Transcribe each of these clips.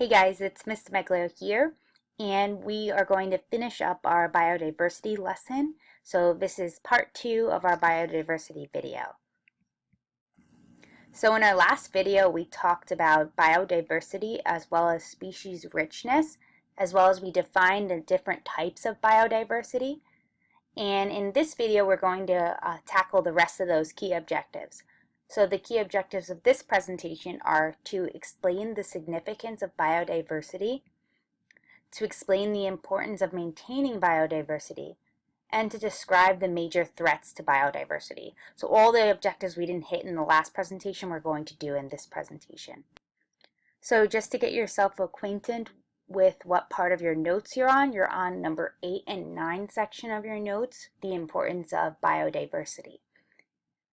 Hey guys, it's Miss Meglo here, and we are going to finish up our biodiversity lesson. So this is part 2 of our biodiversity video. So in our last video, we talked about biodiversity as well as species richness, as well as we defined the different types of biodiversity. And in this video, we're going to tackle the rest of those key objectives. So the key objectives of this presentation are to explain the significance of biodiversity, to explain the importance of maintaining biodiversity, and to describe the major threats to biodiversity. So all the objectives we didn't hit in the last presentation, we're going to do in this presentation. So just to get yourself acquainted with what part of your notes you're on number 8 and 9 section of your notes, the importance of biodiversity.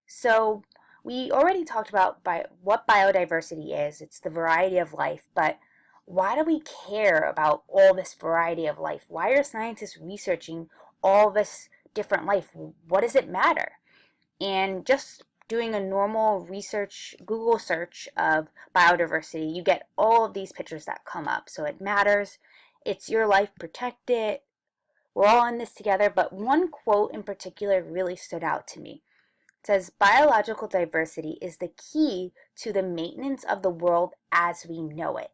So we already talked about what biodiversity is. It's the variety of life, but why do we care about all this variety of life? Why are scientists researching all this different life? What does it matter? And just doing a normal research, Google search of biodiversity, you get all of these pictures that come up. So it matters. It's your life, protect it. We're all in this together. But one quote in particular really stood out to me. It says, biological diversity is the key to the maintenance of the world as we know it.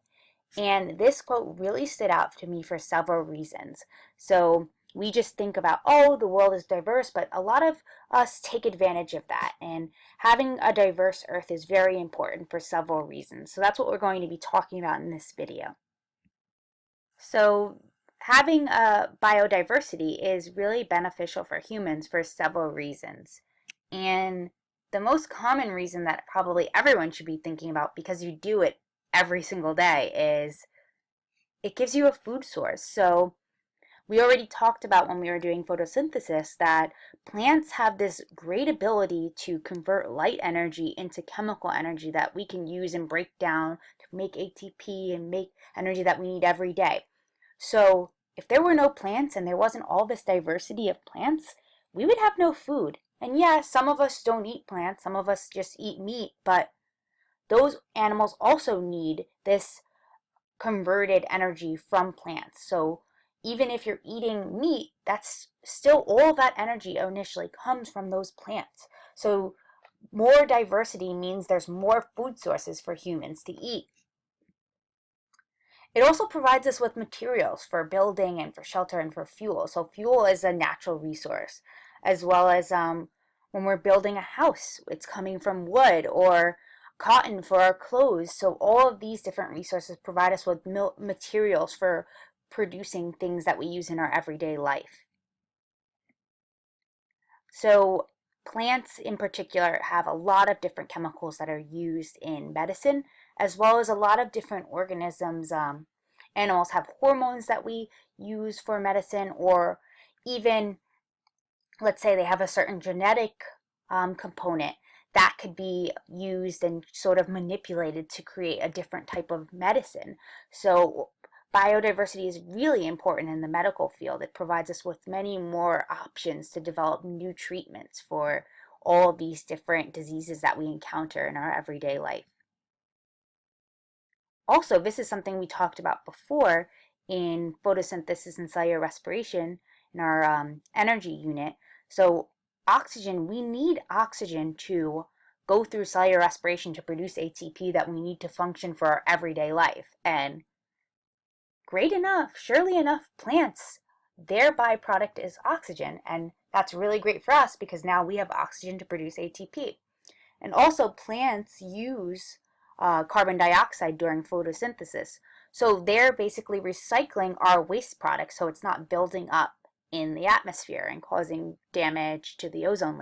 And this quote really stood out to me for several reasons. So we just think about, oh, the world is diverse, but a lot of us take advantage of that. And having a diverse earth is very important for several reasons. So that's what we're going to be talking about in this video. So having a biodiversity is really beneficial for humans for several reasons. And the most common reason that probably everyone should be thinking about, because you do it every single day, is it gives you a food source. So we already talked about when we were doing photosynthesis that plants have this great ability to convert light energy into chemical energy that we can use and break down to make ATP and make energy that we need every day. So if there were no plants and there wasn't all this diversity of plants, we would have no food. And yeah, some of us don't eat plants, some of us just eat meat, but those animals also need this converted energy from plants. So even if you're eating meat, that's still all that energy initially comes from those plants. So more diversity means there's more food sources for humans to eat. It also provides us with materials for building and for shelter and for fuel. So fuel is a natural resource, as well as when we're building a house, it's coming from wood or cotton for our clothes. So all of these different resources provide us with materials for producing things that we use in our everyday life. So plants in particular have a lot of different chemicals that are used in medicine, as well as a lot of different organisms. Animals have hormones that we use for medicine, or even, let's say they have a certain genetic component that could be used and sort of manipulated to create a different type of medicine. So biodiversity is really important in the medical field. It provides us with many more options to develop new treatments for all of these different diseases that we encounter in our everyday life. Also, this is something we talked about before in photosynthesis and cellular respiration in our energy unit. So oxygen, we need oxygen to go through cellular respiration to produce ATP that we need to function for our everyday life. And great enough, surely enough, plants, their byproduct is oxygen. And that's really great for us because now we have oxygen to produce ATP. And also plants use carbon dioxide during photosynthesis. So they're basically recycling our waste products so it's not building up in the atmosphere and causing damage to the ozone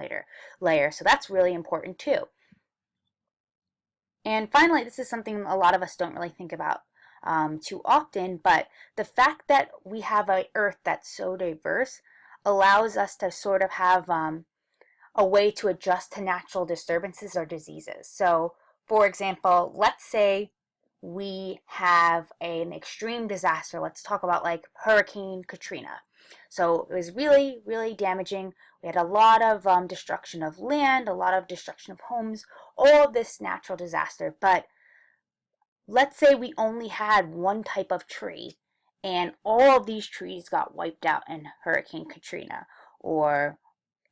layer. So that's really important too. And finally, this is something a lot of us don't really think about too often, but the fact that we have an Earth that's so diverse allows us to sort of have a way to adjust to natural disturbances or diseases. So, for example, let's say we have an extreme disaster. Let's talk about like Hurricane Katrina. So it was really, really damaging. We had a lot of destruction of land, a lot of destruction of homes, all of this natural disaster. But let's say we only had one type of tree and all of these trees got wiped out in Hurricane Katrina, or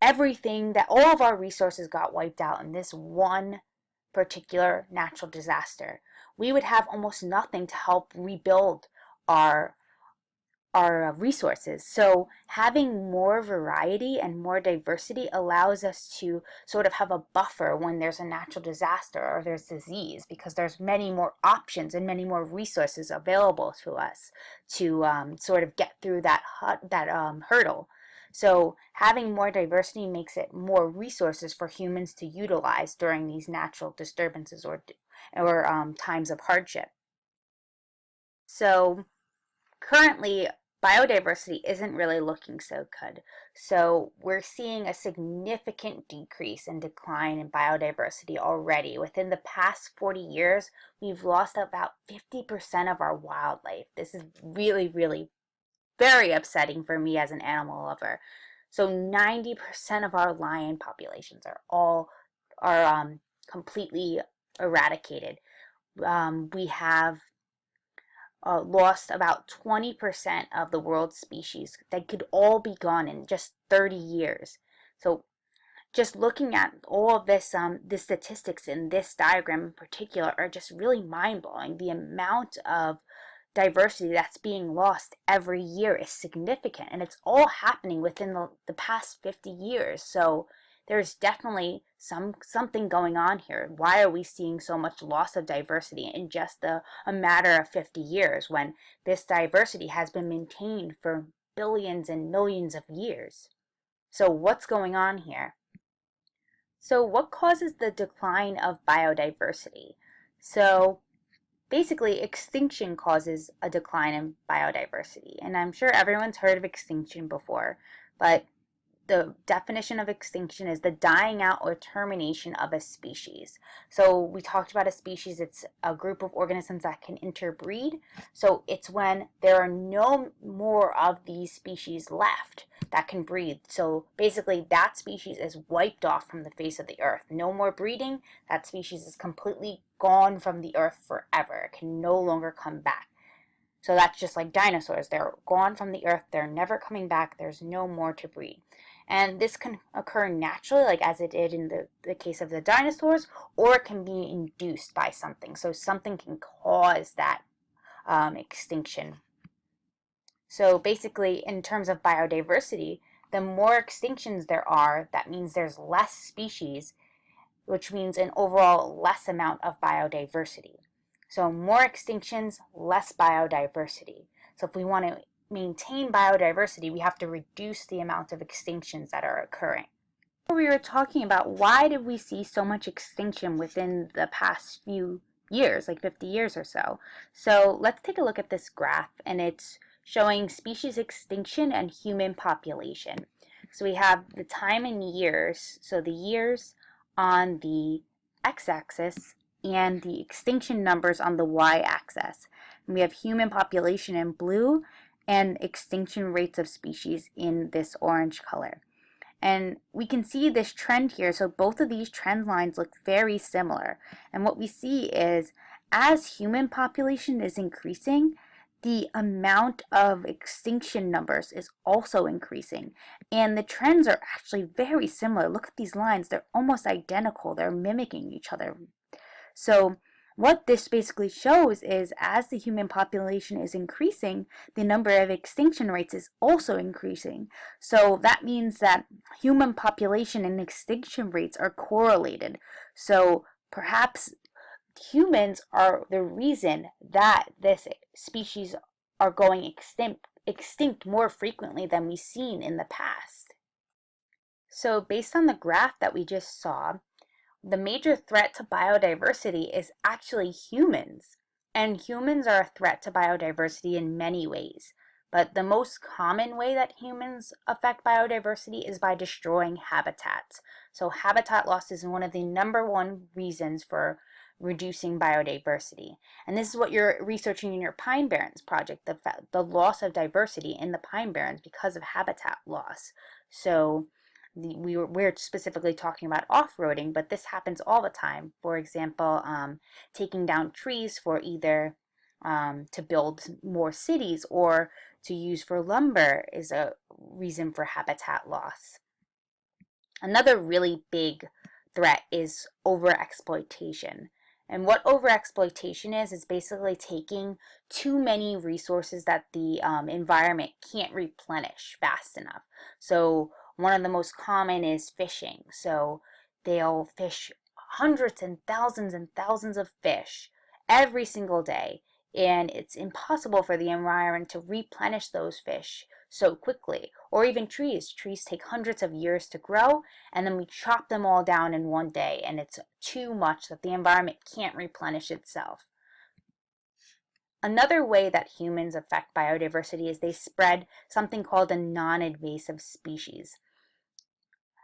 everything that all of our resources got wiped out in this one particular natural disaster. We would have almost nothing to help rebuild our resources. So having more variety and more diversity allows us to sort of have a buffer when there's a natural disaster or there's disease, because there's many more options and many more resources available to us to sort of get through that hurdle. So having more diversity makes it more resources for humans to utilize during these natural disturbances or times of hardship. So currently, biodiversity isn't really looking so good. So we're seeing a significant decrease and decline in biodiversity already. Within the past 40 years, we've lost about 50% of our wildlife. This is really, really very upsetting for me as an animal lover. So 90% of our lion populations are completely eradicated. We have lost about 20% of the world's species. They could all be gone in just 30 years. So just looking at all of this, the statistics in this diagram in particular are just really mind-blowing. The amount of diversity that's being lost every year is significant, and it's all happening within the past 50 years. So there's definitely something going on here. Why are we seeing so much loss of diversity in just a matter of 50 years when this diversity has been maintained for billions and millions of years? So what's going on here? So what causes the decline of biodiversity? So basically, extinction causes a decline in biodiversity. And I'm sure everyone's heard of extinction before, but the definition of extinction is the dying out or termination of a species. So we talked about a species, it's a group of organisms that can interbreed. So it's when there are no more of these species left that can breed. So basically that species is wiped off from the face of the earth. No more breeding, that species is completely gone from the earth forever. It can no longer come back. So that's just like dinosaurs. They're gone from the earth. They're never coming back. There's no more to breed. And this can occur naturally, like as it did in the case of the dinosaurs, or it can be induced by something. So something can cause that extinction. So basically, in terms of biodiversity, the more extinctions there are, that means there's less species, which means an overall less amount of biodiversity. So more extinctions, less biodiversity. So if we want to maintain biodiversity, we have to reduce the amount of extinctions that are occurring. We were talking about why did we see so much extinction within the past few years, like 50 years or so. So let's take a look at this graph, and it's showing species extinction and human population. So we have the time in years, so the years on the x-axis and the extinction numbers on the y-axis. And we have human population in blue and extinction rates of species in this orange color. And we can see this trend here. So both of these trend lines look very similar. And what we see is as human population is increasing, the amount of extinction numbers is also increasing. And the trends are actually very similar. Look at these lines. They're almost identical. They're mimicking each other. So what this basically shows is as the human population is increasing, the number of extinction rates is also increasing. So that means that human population and extinction rates are correlated. So perhaps humans are the reason that this species are going extinct more frequently than we've seen in the past. So based on the graph that we just saw, the major threat to biodiversity is actually humans. And humans are a threat to biodiversity in many ways. But the most common way that humans affect biodiversity is by destroying habitats. So habitat loss is one of the #1 reasons for reducing biodiversity. And this is what you're researching in your Pine Barrens project, the loss of diversity in the Pine Barrens because of habitat loss. So we're specifically talking about off-roading, but this happens all the time. For example, taking down trees for either to build more cities or to use for lumber is a reason for habitat loss. Another really big threat is overexploitation. And what overexploitation is basically taking too many resources that the environment can't replenish fast enough. So one of the most common is fishing. So they'll fish hundreds and thousands of fish every single day, and it's impossible for the environment to replenish those fish so quickly. Or even trees. Trees take hundreds of years to grow, and then we chop them all down in one day, and it's too much that the environment can't replenish itself. Another way that humans affect biodiversity is they spread something called a non-invasive species.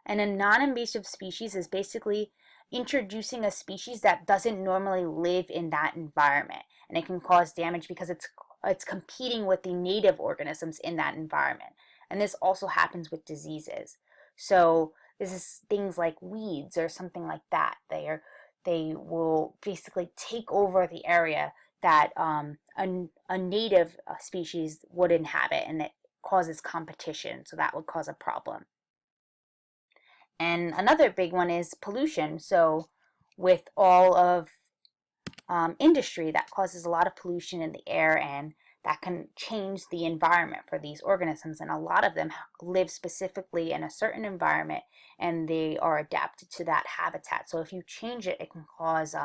And a non-invasive species is basically introducing a species that doesn't normally live in that environment, and it can cause damage because it's competing with the native organisms in that environment. And this also happens with diseases. So this is things like weeds or something like that. They will basically take over the area that a native species would inhabit, and it causes competition. So that would cause a problem. And another big one is pollution. So with all of industry, that causes a lot of pollution in the air, and that can change the environment for these organisms. And a lot of them live specifically in a certain environment, and they are adapted to that habitat. So if you change it, it can cause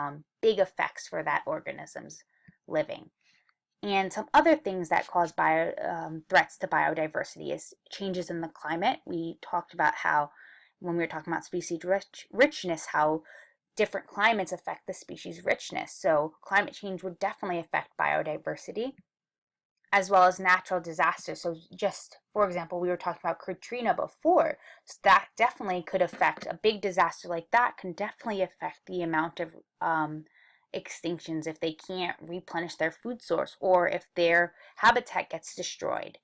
big effects for that organism's living. And some other things that cause threats to biodiversity is changes in the climate. We talked about how, when we were talking about species richness, how different climates affect the species richness. So climate change would definitely affect biodiversity, as well as natural disasters. So just, for example, we were talking about Katrina before. So that definitely could affect, a big disaster like that can definitely affect the amount of extinctions if they can't replenish their food source, or if their habitat gets destroyed.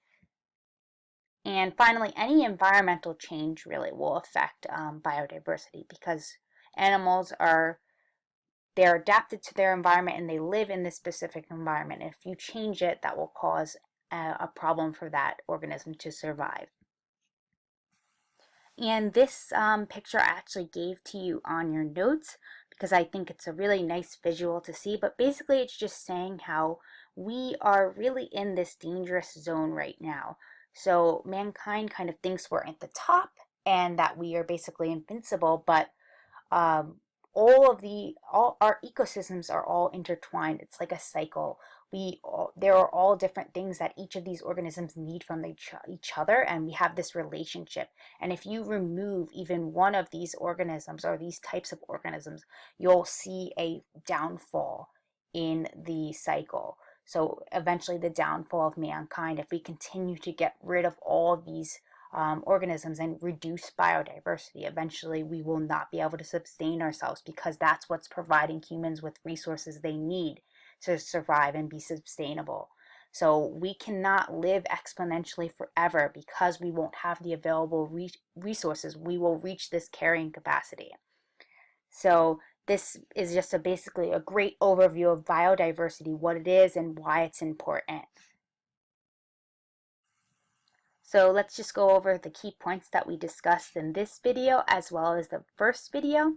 And finally, any environmental change really will affect biodiversity, because animals they're adapted to their environment and they live in this specific environment. If you change it, that will cause a problem for that organism to survive. And this picture I actually gave to you on your notes because I think it's a really nice visual to see. But basically, it's just saying how we are really in this dangerous zone right now. So mankind kind of thinks we're at the top and that we are basically invincible, but um, all our ecosystems are all intertwined. It's like a cycle. There are all different things that each of these organisms need from each other, and we have this relationship. And if you remove even one of these organisms or these types of organisms, you'll see a downfall in the cycle. So eventually the downfall of mankind, if we continue to get rid of all of these organisms and reduce biodiversity, eventually we will not be able to sustain ourselves, because that's what's providing humans with resources they need to survive and be sustainable. So we cannot live exponentially forever because we won't have the available resources. We will reach this carrying capacity. So this is just basically a great overview of biodiversity, what it is and why it's important. So let's just go over the key points that we discussed in this video as well as the first video.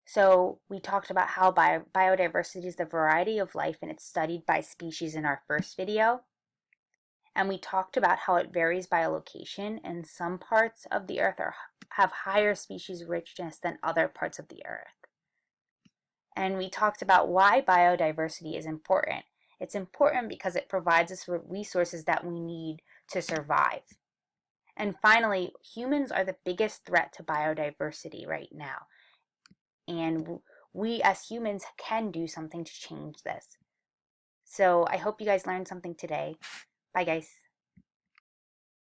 So we talked about how biodiversity is the variety of life, and it's studied by species in our first video. And we talked about how it varies by location, and some parts of the earth have higher species richness than other parts of the earth. And we talked about why biodiversity is important. It's important because it provides us with resources that we need to survive. And finally, humans are the biggest threat to biodiversity right now. And we as humans can do something to change this. So I hope you guys learned something today. Bye, guys.